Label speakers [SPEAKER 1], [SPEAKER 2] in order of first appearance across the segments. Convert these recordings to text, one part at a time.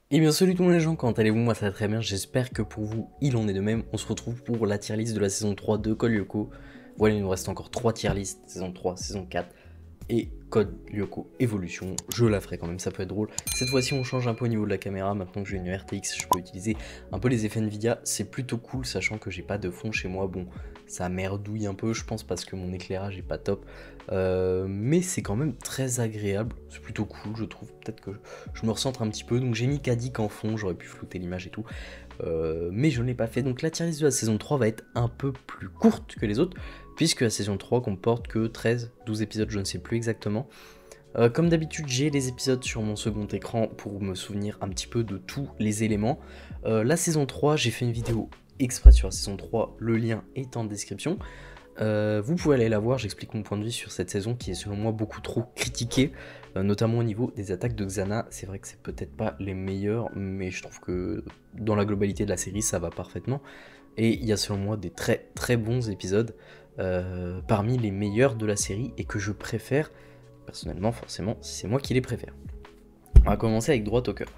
[SPEAKER 1] Et bien salut tout le monde les gens, comment allez-vous? Moi ça va très bien, j'espère que pour vous il en est de même. On se retrouve pour la tier list de la saison 3 de Code Lyoko. Voilà, il nous reste encore 3 tier list, saison 3, saison 4 et Code Lyoko Evolution. Je la ferai quand même, ça peut être drôle. Cette fois-ci on change un peu au niveau de la caméra, maintenant que j'ai une RTX je peux utiliser un peu les effets Nvidia. C'est plutôt cool sachant que j'ai pas de fond chez moi, bon ça merdouille un peu je pense parce que mon éclairage est pas top. Mais c'est quand même très agréable, c'est plutôt cool je trouve, peut-être que je me recentre un petit peu, donc j'ai mis Kadik en fond, j'aurais pu flouter l'image et tout, mais je ne l'ai pas fait, donc la tier list de la saison 3 va être un peu plus courte que les autres, puisque la saison 3 comporte que 13, 12 épisodes, je ne sais plus exactement. Comme d'habitude, j'ai les épisodes sur mon second écran pour me souvenir un petit peu de tous les éléments. La saison 3, j'ai fait une vidéo exprès sur la saison 3, le lien est en description. Vous pouvez aller la voir, j'explique mon point de vue sur cette saison qui est selon moi beaucoup trop critiquée, notamment au niveau des attaques de Xana. C'est vrai que c'est peut-être pas les meilleurs, mais je trouve que dans la globalité de la série ça va parfaitement. Et il y a selon moi des très très bons épisodes, parmi les meilleurs de la série et que je préfère, personnellement forcément, c'est moi qui les préfère. On va commencer avec Droit au cœur.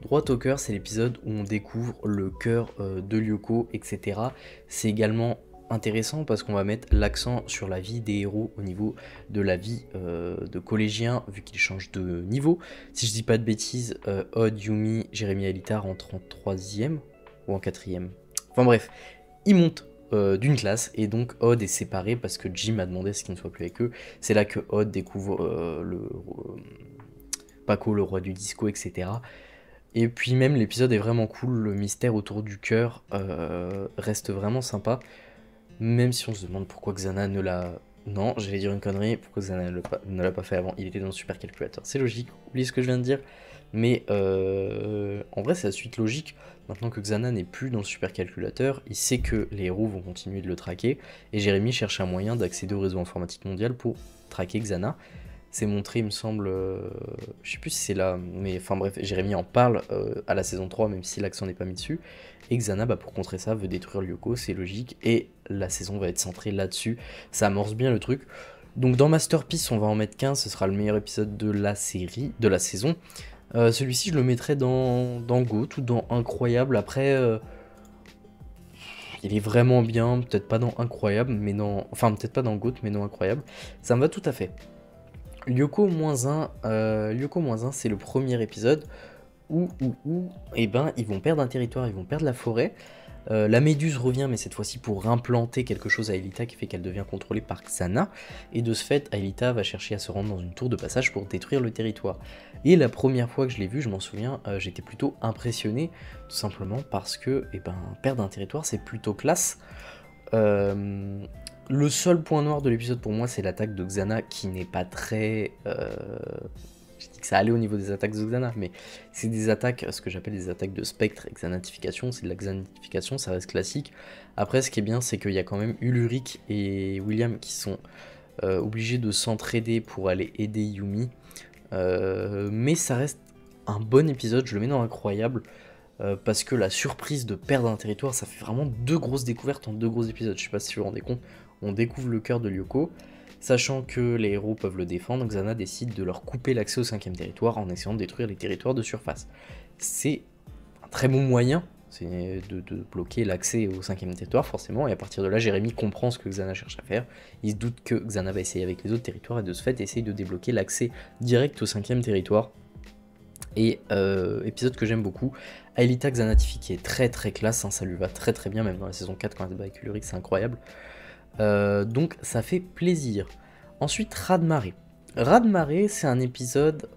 [SPEAKER 1] Droit au cœur, c'est l'épisode où on découvre le cœur de Lyoko, etc. C'est également intéressant parce qu'on va mettre l'accent sur la vie des héros au niveau de la vie de collégiens, vu qu'ils changent de niveau. Si je dis pas de bêtises, Odd, Yumi, Jérémy et Alita rentrent en 3ème ou en 4ème. Enfin bref, ils montent d'une classe et donc Odd est séparé parce que Jim a demandé à ce qu'il ne soit plus avec eux. C'est là que Odd découvre Paco, le roi du disco, etc. Et puis même l'épisode est vraiment cool, le mystère autour du cœur reste vraiment sympa. Même si on se demande pourquoi Xana ne l'a... Non, j'allais dire une connerie, pourquoi Xana ne l'a pas fait avant, il était dans le supercalculateur. C'est logique, oubliez ce que je viens de dire. Mais en vrai c'est la suite logique, maintenant que Xana n'est plus dans le supercalculateur, il sait que les héros vont continuer de le traquer, et Jérémy cherche un moyen d'accéder au réseau informatique mondial pour traquer Xana. C'est montré, il me semble, je sais plus si c'est là, mais enfin bref, Jérémy en parle à la saison 3, même si l'accent n'est pas mis dessus. Et Xana, bah, pour contrer ça, veut détruire Lyoko, c'est logique, et la saison va être centrée là-dessus. Ça amorce bien le truc. Donc dans Masterpiece, on va en mettre 15, ce sera le meilleur épisode de la série, de la saison. Celui-ci, je le mettrais dans GOAT ou dans Incroyable. Après, il est vraiment bien, peut-être pas dans Incroyable, mais dans... Enfin, peut-être pas dans GOAT, mais dans Incroyable. Ça me va tout à fait. Lyoko-1, c'est le premier épisode où eh ben, ils vont perdre un territoire, ils vont perdre la forêt. La méduse revient, mais cette fois-ci pour implanter quelque chose à Elita qui fait qu'elle devient contrôlée par Xana. Et de ce fait, Elita va chercher à se rendre dans une tour de passage pour détruire le territoire. Et la première fois que je l'ai vu, je m'en souviens, j'étais plutôt impressionné, tout simplement parce que eh ben, perdre un territoire, c'est plutôt classe. Le seul point noir de l'épisode pour moi, c'est l'attaque de Xana qui n'est pas très... Je dis que ça allait au niveau des attaques de Xana, mais c'est des attaques, ce que j'appelle des attaques de spectre et Xanatification, c'est de la Xanatification, ça reste classique. Après, ce qui est bien, c'est qu'il y a quand même Ulrich et William qui sont obligés de s'entraider pour aller aider Yumi. Mais ça reste un bon épisode, je le mets dans Incroyable. Parce que la surprise de perdre un territoire, ça fait vraiment deux grosses découvertes en deux gros épisodes. Je sais pas si vous vous rendez compte, on découvre le cœur de Lyoko, sachant que les héros peuvent le défendre, Xana décide de leur couper l'accès au 5ème territoire en essayant de détruire les territoires de surface. C'est un très bon moyen, c'est de bloquer l'accès au 5ème territoire forcément, et à partir de là, Jérémy comprend ce que Xana cherche à faire, il se doute que Xana va essayer avec les autres territoires, et de ce fait, essaye de débloquer l'accès direct au 5ème territoire. Et épisode que j'aime beaucoup, Aelita Xanatifi qui est très très classe, hein, ça lui va très très bien, même dans la saison 4 quand elle se bat avec Ulrich, c'est incroyable. Donc ça fait plaisir. Ensuite, Raz-de-Marée. Raz-de-Marée, c'est un épisode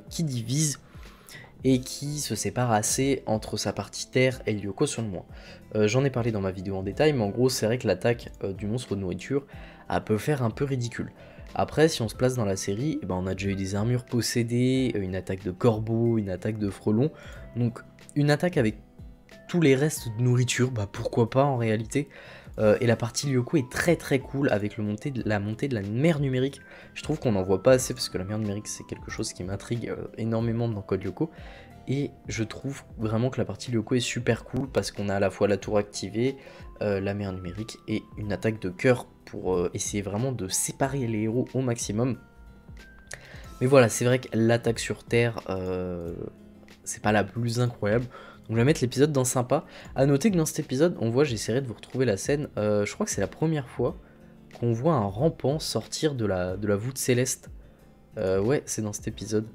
[SPEAKER 1] qui divise et qui se sépare assez entre sa partie terre et Lyoko sur le moins. J'en ai parlé dans ma vidéo en détail, mais en gros, c'est vrai que l'attaque du monstre de nourriture, elle peut faire un peu ridicule. Après, si on se place dans la série, eh ben, on a déjà eu des armures possédées, une attaque de corbeau, une attaque de frelon. Donc, une attaque avec tous les restes de nourriture, bah pourquoi pas en réalité. Et la partie Lyoko est très très cool avec la montée de la mer numérique. Je trouve qu'on n'en voit pas assez parce que la mer numérique c'est quelque chose qui m'intrigue énormément dans Code Lyoko. Et je trouve vraiment que la partie Lyoko est super cool parce qu'on a à la fois la tour activée, la mer numérique et une attaque de cœur pour essayer vraiment de séparer les héros au maximum. Mais voilà, c'est vrai que l'attaque sur Terre, c'est pas la plus incroyable. Donc je vais mettre l'épisode dans sympa. À noter que dans cet épisode, on voit, j'essaierai de vous retrouver la scène, je crois que c'est la première fois qu'on voit un rampant sortir de la voûte céleste. Ouais, c'est dans cet épisode.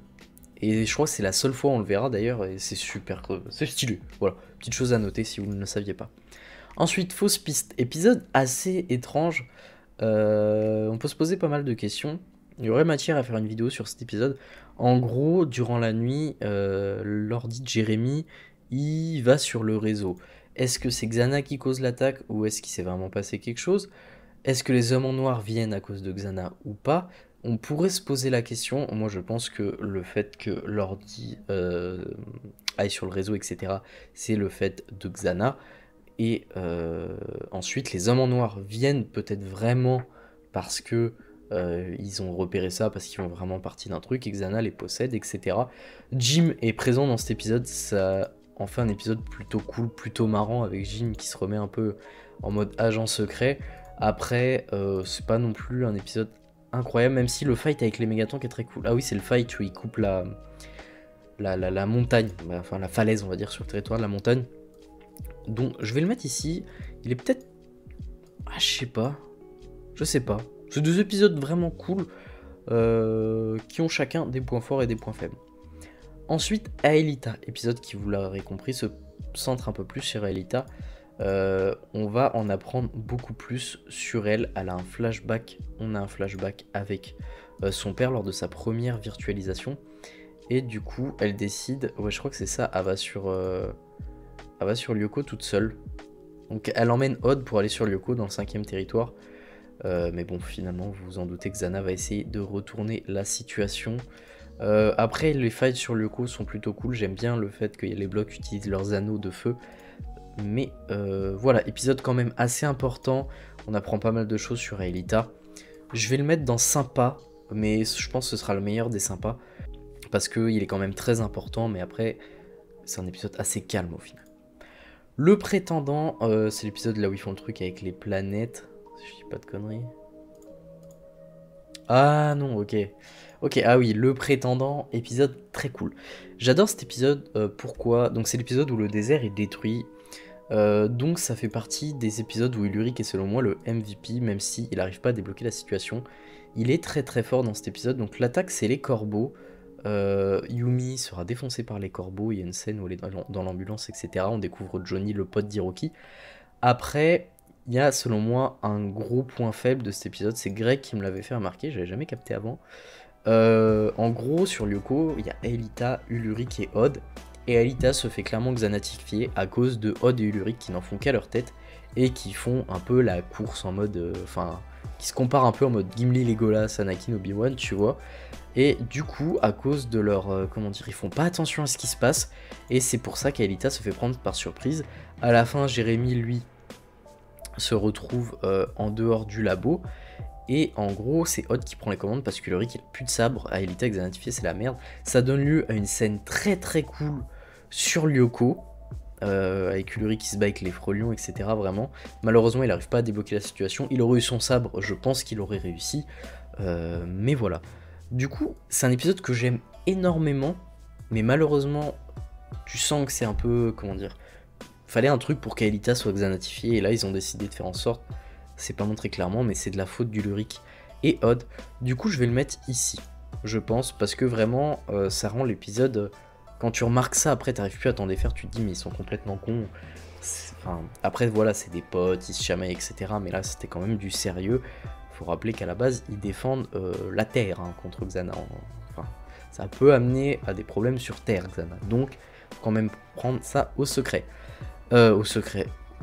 [SPEAKER 1] Et je crois que c'est la seule fois où on le verra d'ailleurs, et c'est super, c'est stylé. Voilà, petite chose à noter si vous ne le saviez pas. Ensuite, fausse piste, épisode assez étrange. On peut se poser pas mal de questions. Il y aurait matière à faire une vidéo sur cet épisode. En gros, durant la nuit, l'ordi de Jérémy, il va sur le réseau. Est-ce que c'est Xana qui cause l'attaque ou est-ce qu'il s'est vraiment passé quelque chose? Est-ce que les hommes en noir viennent à cause de Xana ou pas? On pourrait se poser la question. Moi, je pense que le fait que l'ordi aille sur le réseau, etc., c'est le fait de Xana. Et ensuite, les hommes en noir viennent peut-être vraiment parce que ils ont repéré ça, parce qu'ils font vraiment partie d'un truc, et Xana les possède, etc. Jim est présent dans cet épisode, ça en fait un épisode plutôt cool, plutôt marrant, avec Jim qui se remet un peu en mode agent secret. Après, c'est pas non plus un épisode incroyable, même si le fight avec les mégatanks est très cool. Ah oui, c'est le fight où il coupe la montagne, enfin la falaise, on va dire, sur le territoire de la montagne. Donc je vais le mettre ici. Il est peut-être... Ah, je sais pas. Je sais pas. C'est deux épisodes vraiment cool qui ont chacun des points forts et des points faibles. Ensuite, Aelita, épisode qui, vous l'aurez compris, se centre un peu plus sur Aelita. On va en apprendre beaucoup plus sur elle. Elle a un flashback. On a un flashback avec son père lors de sa première virtualisation. Et du coup, elle décide... Ouais, je crois que c'est ça. Elle va sur Lyoko toute seule. Donc elle emmène Odd pour aller sur Lyoko dans le 5e territoire. Mais bon, finalement, vous vous en doutez que Xana va essayer de retourner la situation. Après, les fights sur Lyoko sont plutôt cool. J'aime bien le fait que les blocs utilisent leurs anneaux de feu. Mais voilà, épisode quand même assez important. On apprend pas mal de choses sur Aelita. Je vais le mettre dans sympa, mais je pense que ce sera le meilleur des sympas. Parce qu'il est quand même très important, mais après, c'est un épisode assez calme au final. Le prétendant, c'est l'épisode là où ils font le truc avec les planètes. Si je dis pas de conneries. Ah non, ok. Ok, ah oui, le prétendant, épisode très cool. J'adore cet épisode, pourquoi? Donc c'est l'épisode où le désert est détruit. Donc ça fait partie des épisodes où Ulrich est selon moi le MVP, même s'il n'arrive pas à débloquer la situation. Il est très très fort dans cet épisode. Donc l'attaque, c'est les corbeaux. Yumi sera défoncée par les corbeaux. Il y a une scène où elle est dans l'ambulance, etc. On découvre Johnny, le pote d'Hiroki. Après, il y a selon moi un gros point faible de cet épisode. C'est Greg qui me l'avait fait remarquer, j'avais jamais capté avant. En gros, sur Lyoko, il y a Aelita, Ulrich et Odd. Et Aelita se fait clairement xanatifier à cause de Odd et Ulrich qui n'en font qu'à leur tête et qui font un peu la course en mode. Enfin, qui se comparent un peu en mode Gimli, Legolas, Anakin, Obi-Wan, tu vois. Et du coup, à cause de leur... comment dire, ils font pas attention à ce qui se passe. Et c'est pour ça qu'Aelita se fait prendre par surprise. À la fin, Jérémy, lui, se retrouve en dehors du labo. Et en gros, c'est Odd qui prend les commandes parce que Ulrich il a plus de sabre. Aelita xanatifiée, c'est la merde. Ça donne lieu à une scène très très cool sur Lyoko. Avec Ulrich qui se bat avec les frelions, etc. Vraiment. Malheureusement, il n'arrive pas à débloquer la situation. Il aurait eu son sabre, je pense qu'il aurait réussi. Mais voilà. Du coup, c'est un épisode que j'aime énormément. Mais malheureusement, tu sens que c'est un peu... Comment dire? Fallait un truc pour qu'Aelita soit xanatifiée. Et là, ils ont décidé de faire en sorte... C'est pas montré clairement, mais c'est de la faute d'Ulrich et Odd. Du coup, je vais le mettre ici, je pense, parce que vraiment, ça rend l'épisode... Quand tu remarques ça, après, t'arrives plus à t'en défaire, tu te dis, mais ils sont complètement cons. Enfin, après, voilà, c'est des potes, ils se chamaillent, etc. Mais là, c'était quand même du sérieux. Faut rappeler qu'à la base, ils défendent la Terre contre Xana. Enfin, ça peut amener à des problèmes sur Terre, Xana. Donc, faut quand même prendre ça au secret.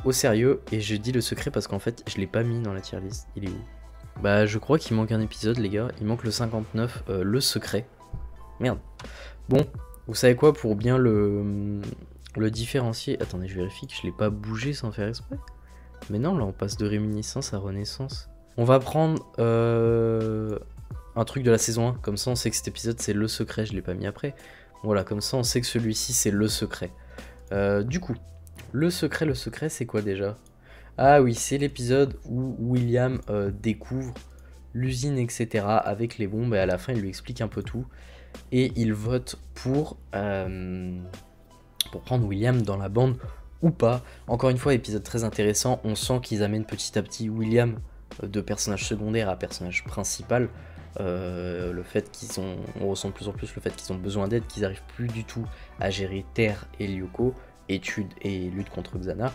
[SPEAKER 1] Au sérieux, et je dis le secret parce qu'en fait je l'ai pas mis dans la tier list. Il est où? Bah je crois qu'il manque un épisode les gars, il manque le 59, le secret. Merde. Bon, vous savez quoi, pour bien le différencier... Attendez, je vérifie que je l'ai pas bougé sans faire exprès. Mais non, là on passe de réminiscence à renaissance. On va prendre un truc de la saison 1, comme ça on sait que cet épisode c'est le secret, je l'ai pas mis après. Voilà, comme ça on sait que celui-ci c'est le secret. Du coup... Le secret, c'est quoi déjà? Ah oui, c'est l'épisode où William découvre l'usine, etc. avec les bombes, et à la fin, il lui explique un peu tout. Et il vote pour pour prendre William dans la bande ou pas. Encore une fois, épisode très intéressant, on sent qu'ils amènent petit à petit William de personnage secondaire à personnage principal. Le fait on ressent de plus en plus le fait qu'ils ont besoin d'aide, qu'ils n'arrivent plus du tout à gérer Terre et Lyoko, études et lutte contre Xana.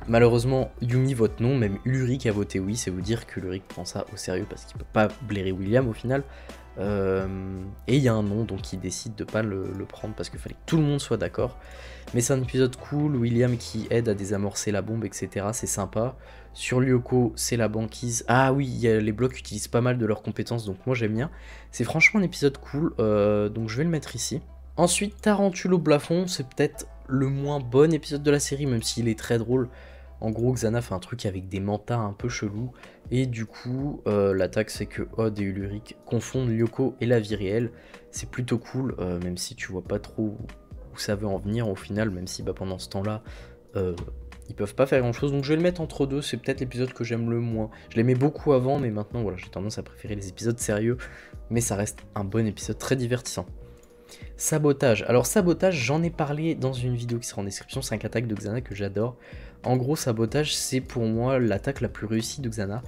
[SPEAKER 1] Malheureusement, Yumi vote non, même Ulrich a voté oui, c'est vous dire que Ulrich prend ça au sérieux parce qu'il peut pas blairer William au final. Et il y a un non, donc il décide de pas le prendre parce qu'il fallait que tout le monde soit d'accord. Mais c'est un épisode cool, William qui aide à désamorcer la bombe, etc. C'est sympa. Sur Lyoko, c'est la banquise. Ah oui, les blocs utilisent pas mal de leurs compétences, donc moi j'aime bien. C'est franchement un épisode cool, donc je vais le mettre ici. Ensuite, Tarantule au plafond, c'est peut-être le moins bon épisode de la série, même s'il est très drôle. En gros, Xana fait un truc avec des mantas un peu chelous, et du coup, l'attaque c'est que Odd et Ulrich confondent Lyoko et la vie réelle. C'est plutôt cool, même si tu vois pas trop où ça veut en venir au final, même si pendant ce temps-là, ils peuvent pas faire grand-chose. Donc je vais le mettre entre deux, c'est peut-être l'épisode que j'aime le moins. Je l'aimais beaucoup avant, mais maintenant, voilà, j'ai tendance à préférer les épisodes sérieux, mais ça reste un bon épisode très divertissant. Sabotage. Alors Sabotage, j'en ai parlé dans une vidéo qui sera en description, 5 attaques de Xana que j'adore. En gros, Sabotage, c'est pour moi l'attaque la plus réussie de Xana.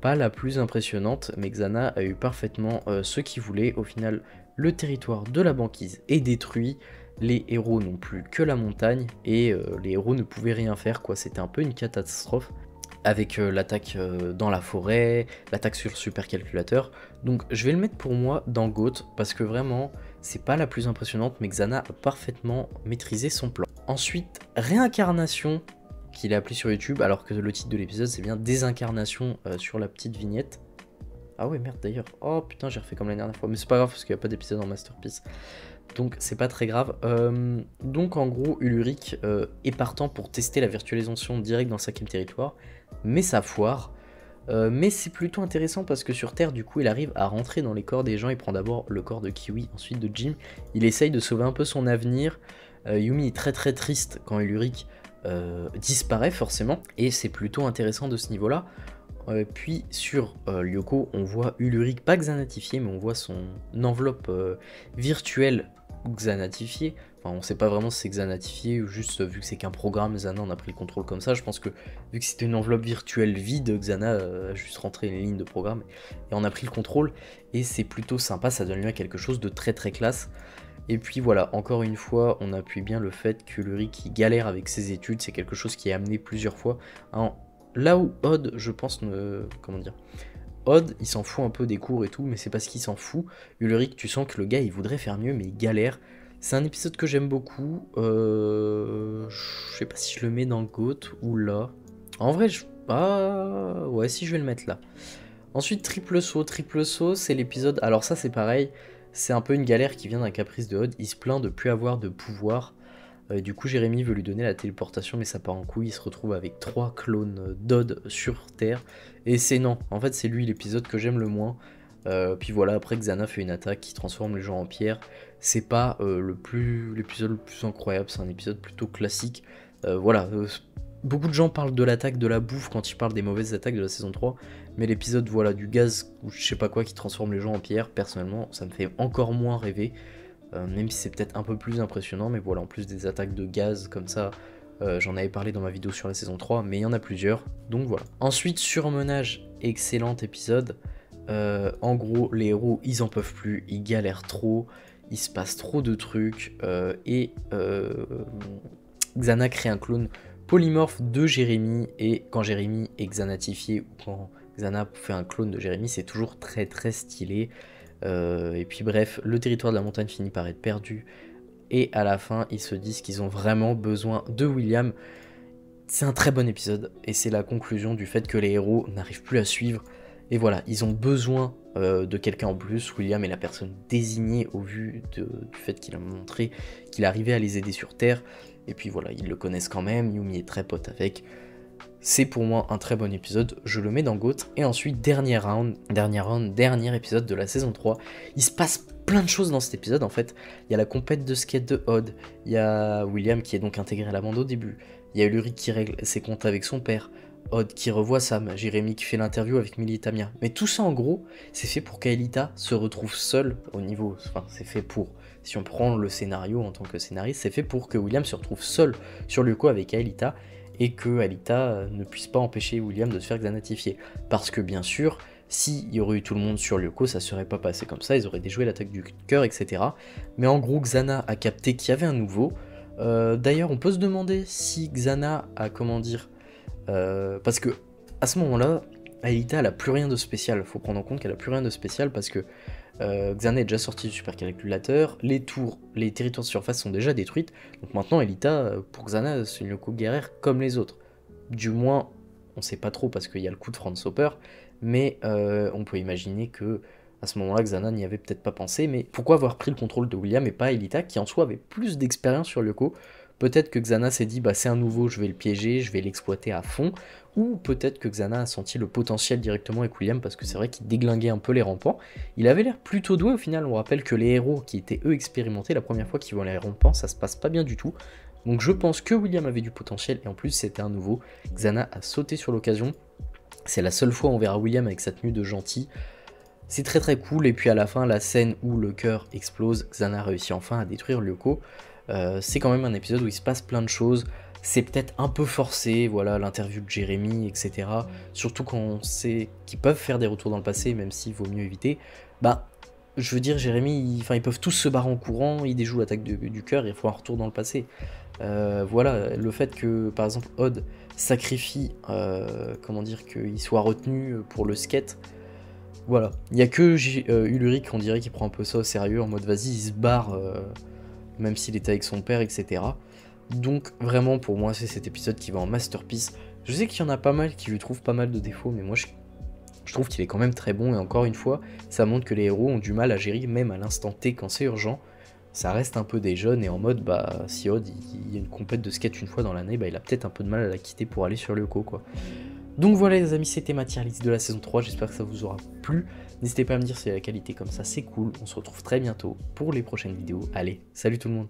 [SPEAKER 1] Pas la plus impressionnante, mais Xana a eu parfaitement ce qu'il voulait. Au final, le territoire de la banquise est détruit. Les héros n'ont plus que la montagne et les héros ne pouvaient rien faire, quoi. C'était un peu une catastrophe. Avec l'attaque dans la forêt, l'attaque sur le supercalculateur. Donc je vais le mettre pour moi dans GOAT, parce que vraiment, c'est pas la plus impressionnante, mais Xana a parfaitement maîtrisé son plan. Ensuite, Réincarnation, qu'il a appelé sur YouTube, alors que le titre de l'épisode c'est bien Désincarnation sur la petite vignette. Ah ouais, merde d'ailleurs. Oh putain, j'ai refait comme la dernière fois, mais c'est pas grave parce qu'il n'y a pas d'épisode en Masterpiece. Donc c'est pas très grave. Donc en gros, Ulrich est partant pour tester la virtualisation directe dans le 5ème territoire, mais ça foire. Mais c'est plutôt intéressant parce que sur Terre, du coup, il arrive à rentrer dans les corps des gens. Il prend d'abord le corps de Kiwi, ensuite de Jim. Il essaye de sauver un peu son avenir. Yumi est très très triste quand Ulrich disparaît forcément, et c'est plutôt intéressant de ce niveau-là. Puis sur Lyoko, on voit Ulrich pas xanatifié, mais on voit son enveloppe virtuelle xanatifiée. Enfin, on sait pas vraiment si c'est xanatifié ou juste vu que c'est qu'un programme, Xana on a pris le contrôle comme ça. Je pense que vu que c'était une enveloppe virtuelle vide, Xana a juste rentré les lignes de programme et on a pris le contrôle. Et c'est plutôt sympa, ça donne lieu à quelque chose de très très classe. Et puis voilà, encore une fois, on appuie bien le fait que Ulrich galère avec ses études, c'est quelque chose qui est amené plusieurs fois. Là où Odd, je pense, comment dire, Odd, il s'en fout un peu des cours et tout, mais c'est parce qu'il s'en fout. Ulrich, tu sens que le gars, il voudrait faire mieux, mais il galère. C'est un épisode que j'aime beaucoup. Je sais pas si je le mets dans GOAT ou là. En vrai, ah, ouais, si je vais le mettre là. Ensuite, Triple Saut. Triple Saut, c'est l'épisode... Alors ça, c'est pareil. C'est un peu une galère qui vient d'un caprice de Odd. Il se plaint de plus avoir de pouvoir. Du coup, Jérémy veut lui donner la téléportation, mais ça part en couille. Il se retrouve avec 3 clones d'Odd sur Terre. Et c'est non. En fait, c'est lui l'épisode que j'aime le moins. Puis voilà, après Xana fait une attaque qui transforme les gens en pierre. C'est pas l'épisode le plus incroyable, c'est un épisode plutôt classique. Voilà, beaucoup de gens parlent de l'attaque de la bouffe quand ils parlent des mauvaises attaques de la saison 3. Mais l'épisode voilà, du gaz ou je sais pas quoi qui transforme les gens en pierre, personnellement, ça me fait encore moins rêver. Même si c'est peut-être un peu plus impressionnant, mais voilà, en plus des attaques de gaz comme ça, j'en avais parlé dans ma vidéo sur la saison 3, mais il y en a plusieurs, donc voilà. Ensuite, Surmenage, excellent épisode. En gros, les héros, ils en peuvent plus, ils galèrent trop, il se passe trop de trucs, et Xana crée un clone polymorphe de Jérémy, et quand Jérémy est xanatifié, ou quand Xana fait un clone de Jérémy, c'est toujours très très stylé. Et puis bref, le territoire de la montagne finit par être perdu, et à la fin, ils se disent qu'ils ont vraiment besoin de William. C'est un très bon épisode, et c'est la conclusion du fait que les héros n'arrivent plus à suivre. Et voilà, ils ont besoin de quelqu'un en plus. William est la personne désignée au vu du fait qu'il a montré qu'il arrivait à les aider sur Terre. Et puis voilà, ils le connaissent quand même, Yumi est très pote avec. C'est pour moi un très bon épisode, je le mets dans GOAT. Et ensuite, dernier épisode de la saison 3. Il se passe plein de choses dans cet épisode en fait. Il y a la compète de skate de Odd, il y a William qui est donc intégré à la bande au début, il y a Ulrich qui règle ses comptes avec son père, Odd qui revoit Sam, Jérémy qui fait l'interview avec Millie et Tamia. Mais tout ça en gros, c'est fait pour qu'Aelita se retrouve seule au niveau... Enfin, c'est fait pour... si on prend le scénario en tant que scénariste, c'est fait pour que William se retrouve seul sur Lyoko avec Aelita, et que Aelita ne puisse pas empêcher William de se faire xanatifier. Parce que bien sûr, s'il y aurait eu tout le monde sur Lyoko, ça serait pas passé comme ça, ils auraient déjoué l'attaque du cœur, etc. Mais en gros, Xana a capté qu'il y avait un nouveau. D'ailleurs, on peut se demander si Xana a, comment dire... parce que à ce moment-là, Aelita, elle a plus rien de spécial. Faut prendre en compte qu'elle a plus rien de spécial parce que Xana est déjà sortie du supercalculateur, les tours, les territoires de surface sont déjà détruites, donc maintenant Aelita, pour Xana, c'est une Lyoko guerrière comme les autres. Du moins, on sait pas trop parce qu'il y a le coup de Franz Hopper, mais on peut imaginer que à ce moment-là, Xana n'y avait peut-être pas pensé, mais pourquoi avoir pris le contrôle de William et pas Aelita, qui en soi avait plus d'expérience sur Lyoko? Peut-être que Xana s'est dit, bah c'est un nouveau, je vais le piéger, je vais l'exploiter à fond, ou peut-être que Xana a senti le potentiel directement avec William, parce que c'est vrai qu'il déglinguait un peu les rampants. Il avait l'air plutôt doué au final, on rappelle que les héros qui étaient eux expérimentés, la première fois qu'ils vont les rampants, ça se passe pas bien du tout. Donc je pense que William avait du potentiel, et en plus c'était un nouveau. Xana a sauté sur l'occasion, c'est la seule fois où on verra William avec sa tenue de gentil. C'est très très cool, et puis à la fin, la scène où le cœur explose, Xana réussit enfin à détruire Lyoko. C'est quand même un épisode où il se passe plein de choses, c'est peut-être un peu forcé, voilà, l'interview de Jérémy, etc. Surtout quand on sait qu'ils peuvent faire des retours dans le passé, même s'il vaut mieux éviter. Bah, je veux dire, Jérémy, ils peuvent tous se barrer en courant, ils déjouent l'attaque du cœur, il faut un retour dans le passé. Voilà, le fait que, par exemple, Odd sacrifie, comment dire, qu'il soit retenu pour le skate. Voilà, il n'y a que Ulrich, on dirait, qui prend un peu ça au sérieux, en mode vas-y, il se barre, même s'il était avec son père, etc. Donc vraiment, pour moi, c'est cet épisode qui va en masterpiece. Je sais qu'il y en a pas mal qui lui trouvent pas mal de défauts, mais moi, je trouve qu'il est quand même très bon, et encore une fois, ça montre que les héros ont du mal à gérer, même à l'instant T, quand c'est urgent. Ça reste un peu des jeunes, et en mode, bah, si Odd, il y a une compète de skate une fois dans l'année, bah, il a peut-être un peu de mal à la quitter pour aller sur Lyoko, quoi. Donc voilà les amis, c'était ma tier list de la saison 3, j'espère que ça vous aura plu. N'hésitez pas à me dire si la qualité comme ça c'est cool, on se retrouve très bientôt pour les prochaines vidéos. Allez, salut tout le monde!